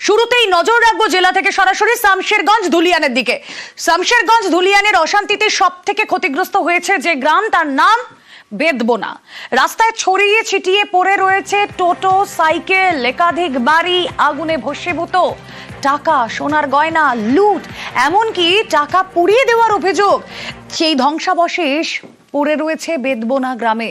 শুরুতেই নজর রাখবো জেলা থেকে সরাসরি শামশেরগঞ্জ ধুলিয়ানের দিকে। শামশেরগঞ্জ ধুলিয়ানের অশান্তিতে সব থেকে ক্ষতিগ্রস্ত হয়েছে যে গ্রাম, তার নাম বেদবোনা। রাস্তায় ছড়িয়ে ছিটিয়ে পড়ে রয়েছে টোটো, সাইকেল, একাধিক বাড়ি আগুনে ভস্মীভূত। টাকা, সোনার গয়না, লুট, এমনকি টাকা পুড়িয়ে দেওয়ার অভিযোগ। সেই ধ্বংসাবশেষ পড়ে রয়েছে বেদবোনা গ্রামে।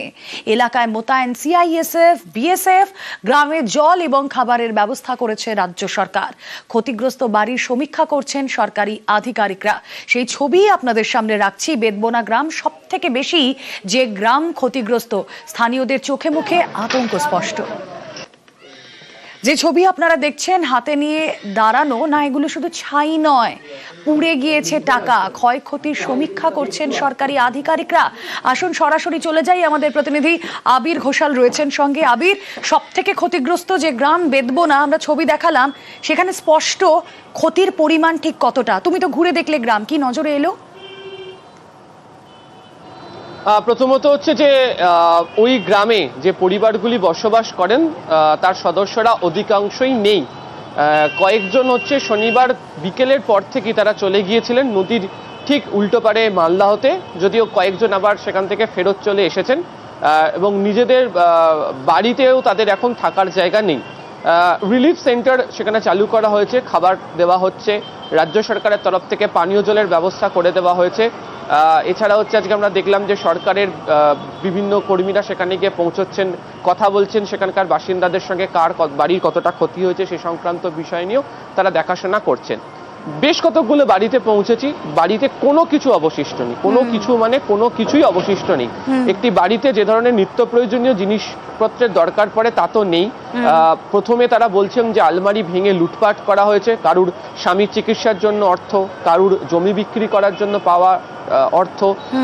এলাকায় মোতায়েন সিআইএসএফ, বিএসএফ। গ্রামে জল এবং খাবারের ব্যবস্থা করেছে রাজ্য সরকার। ক্ষতিগ্রস্ত বাড়ির সমীক্ষা করছেন সরকারি আধিকারিকরা। সেই ছবি আপনাদের সামনে রাখছি। বেদবোনা গ্রাম সব থেকে বেশি যে গ্রাম ক্ষতিগ্রস্ত, স্থানীয়দের চোখে মুখে আতঙ্ক স্পষ্ট। যে ছবি আপনারা দেখছেন হাতে নিয়ে দাঁড়ানো, না এগুলো শুধু ছাই নয়, পুড়ে গিয়েছে টাকা। ক্ষয়ক্ষতির সমীক্ষা করছেন সরকারি আধিকারিকরা। আসুন সরাসরি চলে যাই, আমাদের প্রতিনিধি আবির ঘোষাল রয়েছেন সঙ্গে। আবির, সব থেকে ক্ষতিগ্রস্ত যে গ্রাম বেদবোনা, আমরা ছবি দেখালাম, সেখানে স্পষ্ট ক্ষতির পরিমাণ ঠিক কতটা? তুমি তো ঘুরে দেখলে গ্রাম, কি নজরে এলো? প্রথমত হচ্ছে যে ওই গ্রামে যে পরিবারগুলি বসবাস করেন তার সদস্যরা অধিকাংশই নেই। কয়েকজন হচ্ছে শনিবার বিকেলের পর থেকে তারা চলে গিয়েছিলেন নদীর ঠিক উল্টো পারে মালদা হতে, যদিও কয়েকজন আবার সেখান থেকে ফেরত চলে এসেছেন এবং নিজেদের বাড়িতেও তাদের এখন থাকার জায়গা নেই। রিলিফ সেন্টার সেখানে চালু করা হয়েছে, খাবার দেওয়া হচ্ছে, রাজ্য সরকারের তরফ থেকে পানীয় জলের ব্যবস্থা করে দেওয়া হয়েছে। এছাড়া হচ্ছে আজকে আমরা দেখলাম যে সরকারের বিভিন্ন কর্মীরা সেখানে গিয়ে পৌঁছচ্ছেন, কথা বলছেন সেখানকার বাসিন্দাদের সঙ্গে, কার বাড়ির কতটা ক্ষতি হয়েছে সে সংক্রান্ত বিষয় নিয়েও তারা দেখাশোনা করছেন। বেশ কতগুলো বাড়িতে পৌঁছেছি, বাড়িতে কোনো কিছু অবশিষ্ট নেই, কোনো কিছু মানে কোনো কিছুই অবশিষ্ট নেই। একটি বাড়িতে যে ধরনের নিত্য প্রয়োজনীয় জিনিসপত্রের দরকার পড়ে তা তো নেই। প্রথমে তারা বলছেন যে আলমারি ভেঙে লুটপাট করা হয়েছে, কারুর স্বামীর চিকিৎসার জন্য অর্থ, কারুর জমি বিক্রি করার জন্য পাওয়া অর্থ,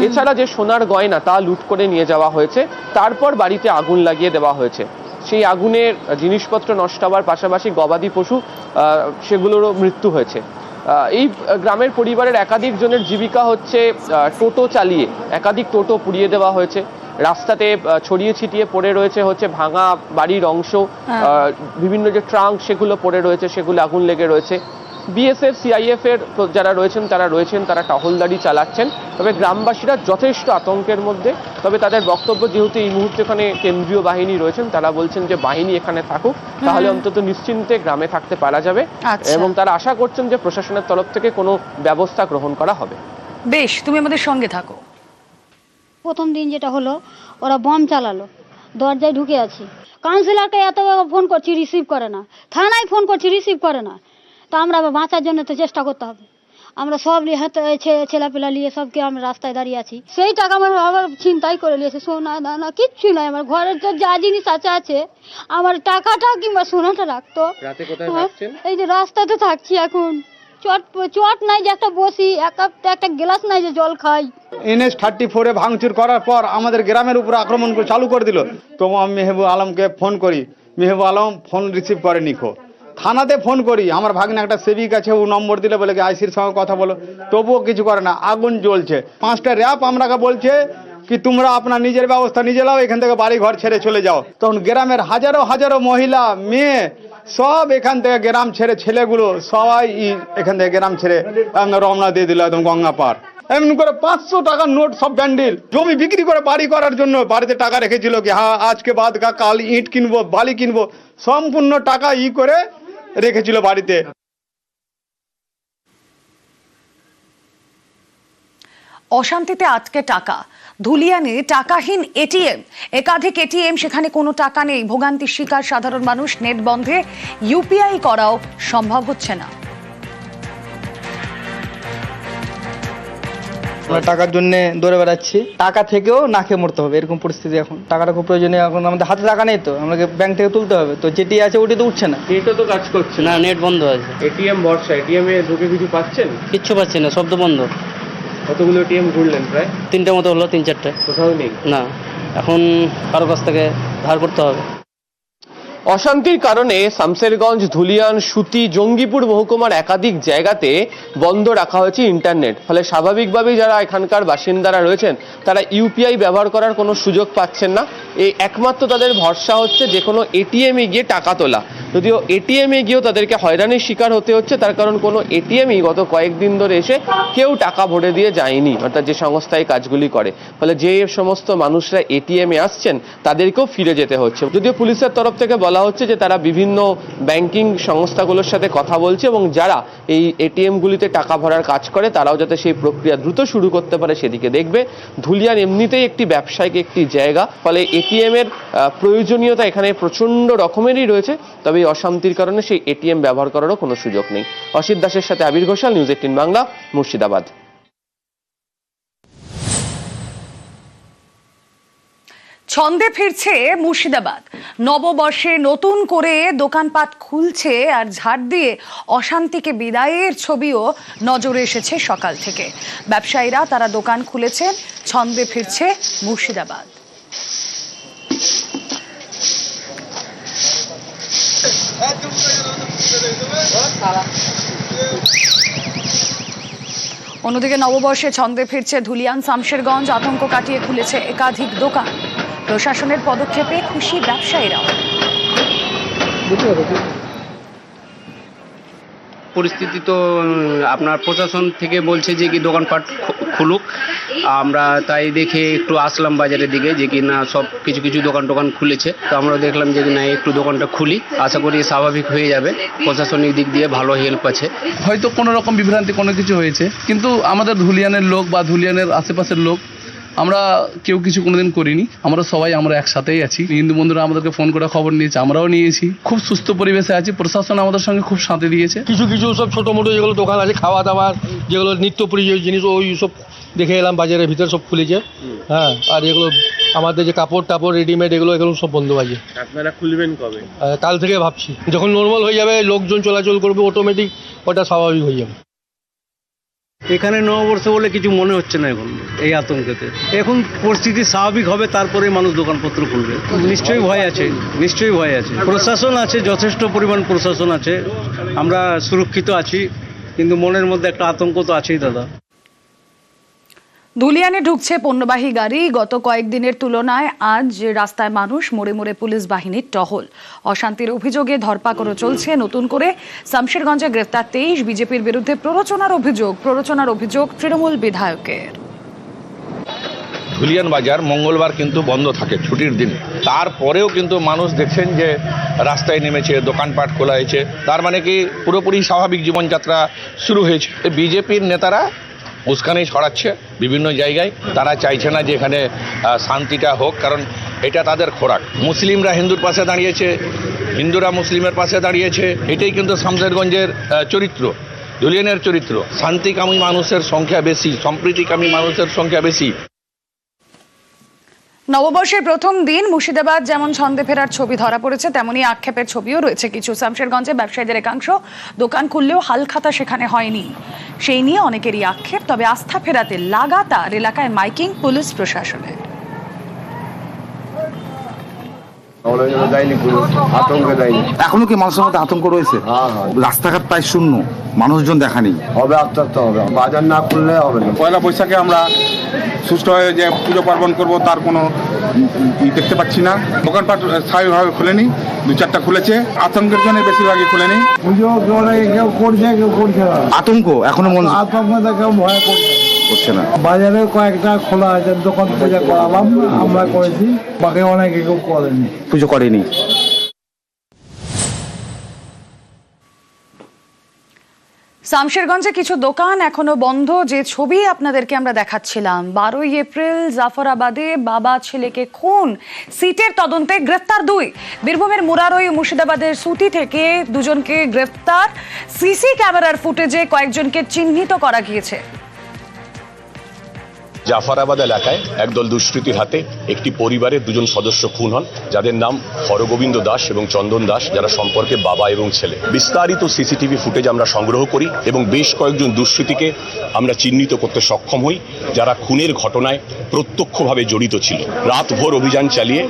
এছাড়া যে সোনার গয়না তা লুট করে নিয়ে যাওয়া হয়েছে। তারপর বাড়িতে আগুন লাগিয়ে দেওয়া হয়েছে। সেই আগুনের জিনিসপত্র নষ্ট হওয়ার পাশাপাশি গবাদি পশু সেগুলোরও মৃত্যু হয়েছে। এই গ্রামের পরিবারের একাধিক জনের জীবিকা হচ্ছে টোটো চালিয়ে, একাধিক টোটো পুড়িয়ে দেওয়া হয়েছে। রাস্তাতে ছড়িয়ে ছিটিয়ে পড়ে রয়েছে হচ্ছে ভাঙা বাড়ির অংশ, বিভিন্ন যে ট্রাঙ্ক সেগুলো পড়ে রয়েছে, সেগুলো আগুন লেগে রয়েছে। বিএসএফ, সিআইএফ এর যারা রয়েছেন তারা টহলদারি চালাচ্ছেন। তবে গ্রামবাসীরা যথেষ্ট আতঙ্কের মধ্যে। তবে তাদের বক্তব্য, যেহেতু এই মুহূর্তে এখানে কেন্দ্রীয় বাহিনী রয়েছেন, তারা বলছেন যে বাহিনী এখানে থাকুক, তাহলে অন্তত নিশ্চিন্তে গ্রামে থাকতে পারা যাবে। এবং তারা আশা করছেন যে প্রশাসনের তরফ থেকে কোনো ব্যবস্থা গ্রহণ করা হবে। বেশ, তুমি আমাদের সঙ্গে থাকো। প্রথম দিন যেটা হলো, ওরা বম চালালো, দরজায় ঢুকে আছি। কাউন্সিলরকে এত ফোন করছি, রিসিভ করে না। থানায় ফোন করছি, রিসিভ করে না। তা আমরা বাঁচার জন্য তো চেষ্টা করতে হবে। আমরা সব ছেলেপেলা নিয়ে সবকে আমরা রাস্তায় দাঁড়িয়ে আছি। সেই টাকা আমার আবার ছিনতাই করে নিয়েছে, সোনা দানা কিচ্ছু নাই। আমার ঘরের যা জিনিস আছে আমার টাকাটা কিংবা সোনাটা রাখতো। এই যে রাস্তাতে থাকছি এখন, চট নাই যে একটা বসি, একটা গ্লাস নাই যে জল খাই। NH 34-এ ভাঙচুর করার পর আমাদের গ্রামের উপর আক্রমণ চালু করে দিল। তো আমি মেহবুব আলমকে ফোন করি, মেহবুব আলম ফোন রিসিভ করে নিখো। থানাতে ফোন করি, আমার ভাগ্নে একটা সেবিক আছে, ও নম্বর দিলে বলে কি আইসির সঙ্গে কথা বলো, তবুও কিছু করে না। আগুন জ্বলছে। 5টা র্যাব আমরাকে বলছে কি তোমরা আপনার নিজের ব্যবস্থা নিজে নাও, এখান থেকে বাড়ি ঘর ছেড়ে চলে যাও। তখন গ্রামের হাজারো মহিলা, মেয়ে সব এখান থেকে গ্রাম ছেড়ে, ছেলেগুলো সবাই এখান থেকে গ্রাম ছেড়ে রওনা দিয়ে দিল একদম গঙ্গা পার। এমন করে 500 টাকার নোট সব ব্যান্ডিল, জমি বিক্রি করে বাড়ি করার জন্য বাড়িতে টাকা রেখেছিল কি হ্যাঁ আজকে বাদ কাল ইট কিনবো, বালি কিনবো, সম্পূর্ণ টাকা করে রেখেছিল বাড়িতে। অশান্তিতে আটকে টাকা। ধুলিয়ানে টাকাহীন এটিএম, একাধিক এটিএম, সেখানে কোনো টাকা নেই। ভোগান্তির শিকার সাধারণ মানুষ। নেট বন্ধে ইউপিআই করাও সম্ভব হচ্ছে না। আমরা টাকার জন্য দৌড়ে বেড়াচ্ছি, টাকা থেকেও না খেয়ে মরতে হবে, এরকম পরিস্থিতি এখন। টাকাটা খুব প্রয়োজনীয়, এখন আমাদের হাতে টাকা নেই, তো আমাকে ব্যাংক থেকে তুলতে হবে। তো যেটি আছে ওটি তো উঠছে না, এটা তো কাজ করছে না, নেট বন্ধ আছে। এটিএম ভরসা, এটিএম এ ঢুকে কিছু পাচ্ছেন? কিচ্ছু পাচ্ছি না, শব্দ বন্ধ। কতগুলো এটিএম ঘুরলেন? প্রায় 3টে মতো হলো, 3-4টে। কোথাও নেই? না, এখন কারো কাছ থেকে ধার করতে হবে। অশান্তির কারণে শামশেরগঞ্জ, ধুলিয়ান, সুতি, জঙ্গিপুর মহকুমার একাধিক জায়গাতে বন্ধ রাখা হয়েছে ইন্টারনেট। ফলে স্বাভাবিকভাবেই যারা এখানকার বাসিন্দারা রয়েছেন তারা ইউপিআই ব্যবহার করার কোনো সুযোগ পাচ্ছেন না। এই একমাত্র তাদের ভরসা হচ্ছে যে কোনো এটিএমে গিয়ে টাকা তোলা। যদিও এটিএমে গিয়েও তাদেরকে হয়রানির শিকার হতে হচ্ছে, তার কারণ কোনো এটিএমই গত কয়েকদিন ধরে এসে কেউ টাকা ভরে দিয়ে যায়নি, অর্থাৎ যে সংস্থায় কাজগুলি করে। ফলে যে সমস্ত মানুষরা এটিএমে আসছেন তাদেরকেও ফিরে যেতে হচ্ছে। যদিও পুলিশের তরফ থেকে বলা হচ্ছে যে তারা বিভিন্ন ব্যাংকিং সংস্থাগুলোর সাথে কথা বলছে এবং যারা এই এটিএমগুলিতে টাকা ভরার কাজ করে তারাও যাতে সেই প্রক্রিয়া দ্রুত শুরু করতে পারে সেদিকে দেখবে। ধুলিয়ান এমনিতেই একটি ব্যবসায়িক একটি জায়গা, ফলে এটিএম এর প্রয়োজনীয়তা এখানে প্রচন্ড রকমেরই রয়েছে। তবে এই অশান্তির কারণে সেই এটিএম ব্যবহার করারও কোনো সুযোগ নেই। অসিত দাসের সাথে আবির ঘোষাল, নিউজ 18 বাংলা, মুর্শিদাবাদ। ছন্দে ফিরছে মুর্শিদাবাদ। নববর্ষে নতুন করে দোকানপাট খুলছে আর ঝাড় দিয়ে অশান্তিকে বিদায়ের ছবিও নজরে এসেছে সকাল থেকে। ব্যবসায়ীরা তারা দোকান খুলেছেন, ছন্দে ফিরছে মুর্শিদাবাদ। অন্যদিকে নববর্ষে ছন্দে ফিরছে ধুলিয়ান, শামশেরগঞ্জ। আতঙ্ক কাটিয়ে খুলেছে একাধিক দোকান। প্রশাসনের পদক্ষেপে খুশি ব্যবসায়ীরাও। পরিস্থিতি তো আপনার প্রশাসন থেকে বলছে যে কি দোকানপাট খুলুক, আমরা তাই দেখে একটু আসলাম বাজারের দিকে যে কি না সব কিছু কিছু দোকান খুলেছে। তো আমরা দেখলাম যে না একটু দোকানটা খুলি, আশা করি স্বাভাবিক হয়ে যাবে। প্রশাসনিক দিক দিয়ে ভালো হেল্প আছে। হয়তো কোনো রকম বিভ্রান্তি কোনো কিছু হয়েছে, কিন্তু আমাদের ধুলিয়ানের লোক বা ধুলিয়ানের আশেপাশের লোক আমরা কেউ কিছু কোনোদিন করিনি। আমরা একসাথেই আছি। হিন্দু বন্ধুরা আমাদেরকে ফোন করে খবর নিয়েছে, আমরাও নিয়েছি। খুব সুস্থ পরিবেশে আছি। প্রশাসন আমাদের সঙ্গে খুব সাথে দিয়েছে। কিছু সব ছোটো মোটো যেগুলো দোকান আছে, খাওয়া দাওয়ার যেগুলো নিত্য প্রয়োজনীয় জিনিস, ওই সব দেখে এলাম বাজারের ভিতরে সব খুলেছে। হ্যাঁ, আর এগুলো আমাদের যে কাপড় রেডিমেড এগুলো সব বন্ধ আছে। আপনারা খুলবেন কবে? কাল থেকে ভাবছি, যখন নর্মাল হয়ে যাবে, লোকজন চলাচল করবে, অটোমেটিক ওটা স্বাভাবিক হয়ে যাবে। এখানে নববর্ষ বলে কিছু মনে হচ্ছে না এখন এই আতঙ্কেতে। এখন পরিস্থিতি স্বাভাবিক হবে, তারপরে মানুষ দোকানপত্র খুলবে। নিশ্চয়ই ভয় আছে, নিশ্চয়ই ভয় আছে। প্রশাসন আছে, যথেষ্ট পরিমাণ প্রশাসন আছে, আমরা সুরক্ষিত আছি, কিন্তু মনের মধ্যে একটা আতঙ্ক তো আছেই দাদা। ধুলিয়ানে ঢুকছে পণ্যবাহী গাড়ি। গত কয়েকদিনের তুলনায় আজ রাস্তায় মানুষ, মোড়ে মোড়ে পুলিশ বাহিনীর টহল। অশান্তির অভিযোগে ধরপাকড়ও চলছে নতুন করে। শামশেরগঞ্জে গ্রেফতার 23। বিজেপির বিরুদ্ধে প্ররোচনার অভিযোগ তৃণমূল বিধায়কের। ধুলিয়ান বাজার মঙ্গলবার কিন্তু বন্ধ থাকে, ছুটির দিন। তারপরেও কিন্তু মানুষ দেখছেন যে রাস্তায় নেমেছে, দোকানপাট খোলা হয়েছে। তার মানে কি পুরোপুরি স্বাভাবিক জীবনযাত্রা শুরু হয়েছে। বিজেপির নেতারা উস্কানি ছড়াচ্ছে বিভিন্ন জায়গায়। তারা চাইছে না যে এখানে শান্তিটা হোক, কারণ এটা তাদের খোরাক। মুসলিমরা হিন্দুর পাশে দাঁড়িয়েছে, হিন্দুরা মুসলিমের পাশে দাঁড়িয়েছে। এটাই কিন্তু শামশেরগঞ্জের চরিত্র, ধুলিয়ানের চরিত্র। শান্তিকামী মানুষের সংখ্যা বেশি, সম্প্রীতিকামী মানুষের সংখ্যা বেশি। নববর্ষের প্রথম দিন মুর্শিদাবাদ যেমন ছন্দে ফেরার ছবি ধরা পড়েছে, তেমনি আক্ষেপের ছবিও রয়েছে কিছু। শামশেরগঞ্জে ব্যবসায়ীদের একাংশ দোকান খুললেও হালখাতা সেখানে হয়নি, সেই নিয়ে অনেকেরই আক্ষেপ। তবে আস্থা ফেরাতে লাগাতার এলাকায় মাইকিং পুলিশ প্রশাসনের। এখনো কি মানুষের মধ্যে আতঙ্ক রয়েছে? রাস্তাঘাট প্রায় শূন্য, মানুষজন দেখা নেই। হবে, আস্তে আস্তে হবে, বাজার না খুললে হবে না। পয়লা বৈশাখে আমরা সুষ্ঠুভাবে যে পুজো পার্বণ করবো তার কোনো দেখতে পাচ্ছি না। দোকানপাট স্বাভাবিকভাবে খুলেনি, 2-4টা খুলেছে। আতঙ্কের জন্য বেশিরভাগই খুলেনি। পুজো কেউ করছে, কেউ করছে না। আতঙ্ক এখনো আতঙ্কটা কেউ ভয় করছে না। বাজারে কয়েকটা খোলা আছে দোকান, পূজা করালাম, আমরা করেছি, বাকি অনেকে কেউ করেনি, পুজো করেনি। শামশেরগঞ্জে কিছু দোকান এখনো বন্ধ, যে ছবি আপনাদেরকে আমরা দেখাচ্ছিলাম। 12ই এপ্রিল জাফরাবাদে বাবা ছেলেকে খুন, সিটের তদন্তে গ্রেফতার 2। বীরভূমের মুরারই, মুর্শিদাবাদের সুতি থেকে দুজনকে গ্রেফতার। সিসি ক্যামেরার ফুটেজে কয়েকজনকে চিহ্নিত করা গিয়েছে। জাফরাবাদ এলাকায় একদল দুষ্কৃতীর হাতে একটি পরিবারের দুজন সদস্য খুন হন, যাদের নাম হরগোবিন্দ দাস এবং চন্দন দাস, যারা সম্পর্কে বাবা এবং ছেলে। বিস্তারিত সিসিটিভি ফুটেজ আমরা সংগ্রহ করি এবং বেশ কয়েকজন দুষ্কৃতীকে আমরা চিহ্নিত করতে সক্ষম হই, যারা খুনের ঘটনায় প্রত্যক্ষভাবে জড়িত ছিল। রাতভর অভিযান চালিয়ে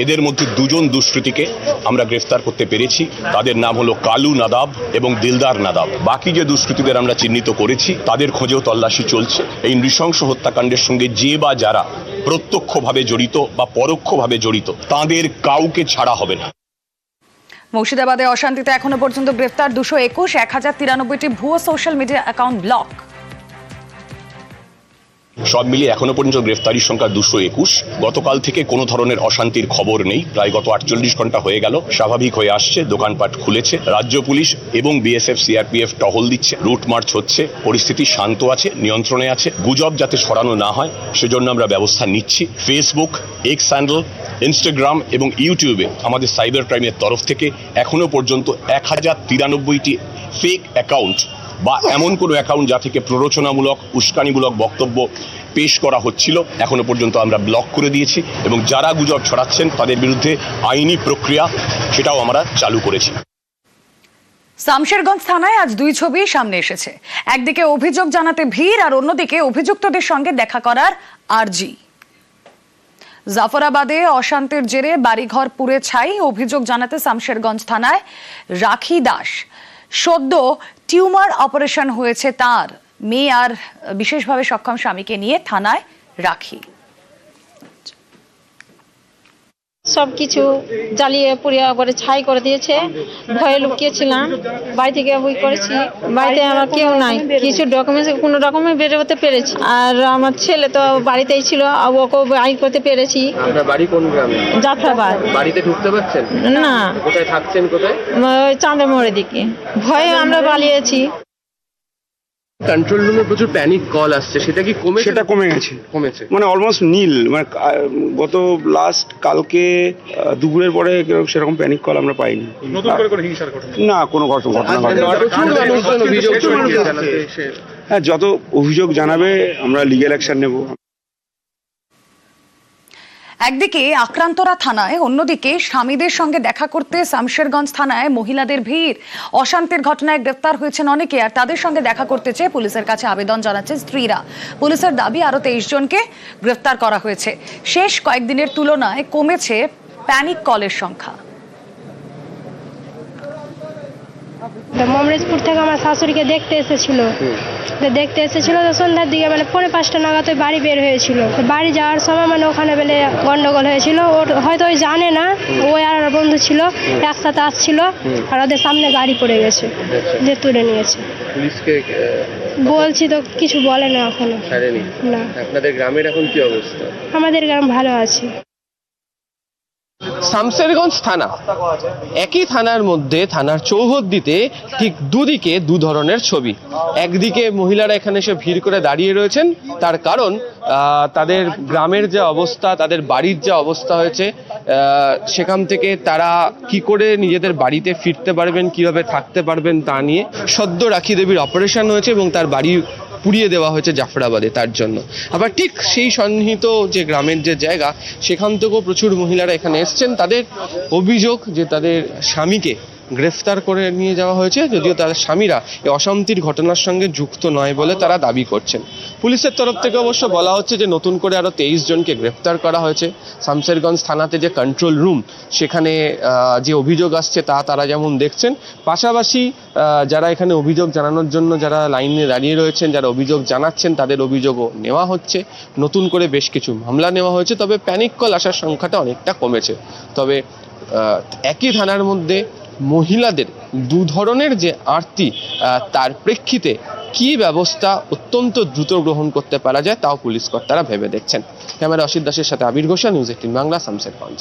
এদের মধ্যে দুজন দুষ্কৃতীকে আমরা গ্রেফতার করতে পেরেছি। তাদের নাম হলো কালু নাদাব এবং দিলদার নাদাব। বাকি যে দুষ্কৃতীদের আমরা চিহ্নিত করেছি তাদের খোঁজেও তল্লাশি চলছে। এই নৃশংস হত্যাকাণ্ডের সঙ্গে যে বা যারা প্রত্যক্ষভাবে জড়িত বা পরোক্ষভাবে জড়িত তাদের কাউকে ছাড়া হবে না। মুর্শিদাবাদে অশান্তিতে এখনো পর্যন্ত গ্রেফতার 221, 1093টি ভুয়ো সোশ্যাল মিডিয়া অ্যাকাউন্ট ব্লক। সব মিলিয়ে এখনো পর্যন্ত গ্রেফতারির সংখ্যা 221। গতকাল থেকে কোনো ধরনের অশান্তির খবর নেই। প্রায় গত 48 ঘন্টা হয়ে গেল, স্বাভাবিক হয়ে আসছে, দোকানপাট খুলেছে। রাজ্য পুলিশ এবং বিএসএফ সিআরপিএফ টহল দিচ্ছে, রুট মার্চ হচ্ছে, পরিস্থিতি শান্ত আছে, নিয়ন্ত্রণে আছে। গুজব যাতে ছড়ানো না হয় সেজন্য আমরা ব্যবস্থা নিচ্ছি। ফেসবুক, এক্স হ্যান্ডেল, ইনস্টাগ্রাম এবং ইউটিউবে আমাদের সাইবার ক্রাইমের তরফ থেকে এখনো পর্যন্ত 1093টি ফেক অ্যাকাউন্ট বা এমন কোনো অ্যাকাউন্ট যা থেকে প্ররোচনামূলক, উস্কানিমূলক বক্তব্য পেশ করা হচ্ছিল এখনো পর্যন্ত আমরা ব্লক করে দিয়েছি এবং যারা গুজব ছড়াচ্ছেন তাদের বিরুদ্ধে আইনি প্রক্রিয়া সেটাও আমরা চালু করেছি। শামশেরগঞ্জ থানায় আজ দুই ছবি সামনে এসেছে। একদিকে অভিযোগ জানাতে ভিড় আর অন্যদিকে অভিযুক্তদের সঙ্গে দেখা করার আর্জি। জাফরাবাদে অশান্তির জেরে বাড়িঘর পুড়ে ছাই। অভিযোগ জানাতে শামশেরগঞ্জ থানায় রাখি দাস। সদ্য টিউমার অপারেশন হয়েছে তার। মেয়ে আর বিশেষভাবে সক্ষম স্বামীকে নিয়ে থানায় রাখি। সবকিছু জ্বালিয়ে পুড়িয়ে করে ছাই করে দিয়েছে। ভয়ে লুকিয়েছিলাম, বাড়ি থেকে বই করেছি। বাড়িতে আমার কেউ নাই, কিছু ডকুমেন্টস কোনো রকমে বেরোতে পেরেছি। আর আমার ছেলে তো বাড়িতেই ছিল, ওকে বাইর করতে পেরেছি। আপনার বাড়ি কোন গ্রামে? জাফরাবাদ। বাড়িতে ঢুকতে পারছেন না। কোথায় থাকছেন? কোথায়? ওই চাঁদা মোড়ের দিকে। ভয়ে আমরা পালিয়েছি। কন্ট্রোল রুমে প্রচুর প্যানিক কল আসছে, সেটা কি কমেছে? সেটা কমে গেছে, মানে অলমোস্ট নীল। মানে গত লাস্ট কালকে দুপুরের পরে সেরকম প্যানিক কল আমরা পাইনি। নতুন করে কোনো হিংসার ঘটনা না, কোনো ঘটনা হ্যাঁ, যত অভিযোগ জানাবে আমরা লিগ্যাল অ্যাকশন নেব। একদিকে আক্রান্তরা থানায়, অন্যদিকে স্বামীদের সঙ্গে দেখা করতে শামশেরগঞ্জ থানায় মহিলাদের ভিড়। অশান্তির ঘটনায় গ্রেফতার হয়েছেন অনেকে, আর তাদের সঙ্গে দেখা করতে চেয়ে পুলিশের কাছে আবেদন জানাচ্ছে স্ত্রীরা। পুলিশের দাবি আরো 23 জনকে গ্রেফতার করা হয়েছে। শেষ কয়েকদিনের তুলনায় কমেছে প্যানিক কলের সংখ্যা। মমরেজপুর থেকে আমার শাশুড়িকে দেখতে এসেছিল তো সন্ধ্যার দিকে মানে 4:30 নাগাদ বাড়ি বের হয়েছিল। বাড়ি যাওয়ার সময় মানে ওখানে বেলে গন্ডগোল হয়েছিল। ওর হয়তো ওই জানে না, ওই আর বন্ধু ছিল একসাথে আসছিল, আর ওদের সামনে গাড়ি পড়ে গেছে, যে তুলে নিয়েছে। পুলিশকে বলছি তো কিছু বলে না এখনো। না। আপনাদের গ্রামের এখন কি অবস্থা? আমাদের গ্রাম ভালো আছে। শামশেরগঞ্জ থানা, একই থানার মধ্যে থানার চৌহদ্দিতে ঠিক দুদিকে দু ধরনের ছবি। একদিকে মহিলারা এখানে এসে ভিড় করে দাঁড়িয়ে রয়েছেন, তার কারণ তাদের গ্রামের যে অবস্থা, তাদের বাড়ির যে অবস্থা হয়েছে, সেখান থেকে তারা কি করে নিজেদের বাড়িতে ফিরতে পারবেন, কিভাবে থাকতে পারবেন তা নিয়ে। সদ্য রাখি দেবীর অপারেশন হয়েছে এবং তার বাড়ি পুড়িয়ে দেওয়া হয়েছে জাফরাবাদে, তার জন্য। আবার ঠিক সেই সন্নিহিত যে গ্রামের যে জায়গা, সেখান থেকেও প্রচুর মহিলারা এখানে এসছেন। তাদের অভিযোগ যে তাদের স্বামীকে গ্রেফতার করে নিয়ে যাওয়া হয়েছে, যদিও তাদের স্বামীরা এই অশান্তির ঘটনার সঙ্গে যুক্ত নয় বলে তারা দাবি করছেন। পুলিশের তরফ থেকে অবশ্য বলা হচ্ছে যে নতুন করে আরো 23 জনকে গ্রেফতার করা হয়েছে। শামশেরগঞ্জ থানাতে যে কন্ট্রোল রুম, সেখানে যে অভিযোগ আসছে তা তারা যেমন দেখছেন, পাশাপাশি যারা এখানে অভিযোগ জানানোর জন্য যারা লাইনে দাঁড়িয়ে রয়েছেন, যারা অভিযোগ জানাচ্ছেন, তাদের অভিযোগও নেওয়া হচ্ছে। নতুন করে বেশ কিছু মামলা নেওয়া হয়েছে, তবে প্যানিক কল আসার সংখ্যাটা অনেকটা কমেছে। তবে একই থানার মধ্যে মহিলাদের দু ধরনের যে আরতি, তার প্রেক্ষিতে কি ব্যবস্থা অত্যন্ত দ্রুত গ্রহণ করতে পারা যায় তাও পুলিশ কর্তারা ভেবে দেখছেন। ক্যামেরা অসিত দাসের সাথে আবির ঘোষা, নিউজ 18 বাংলা, শামশেরগঞ্জ।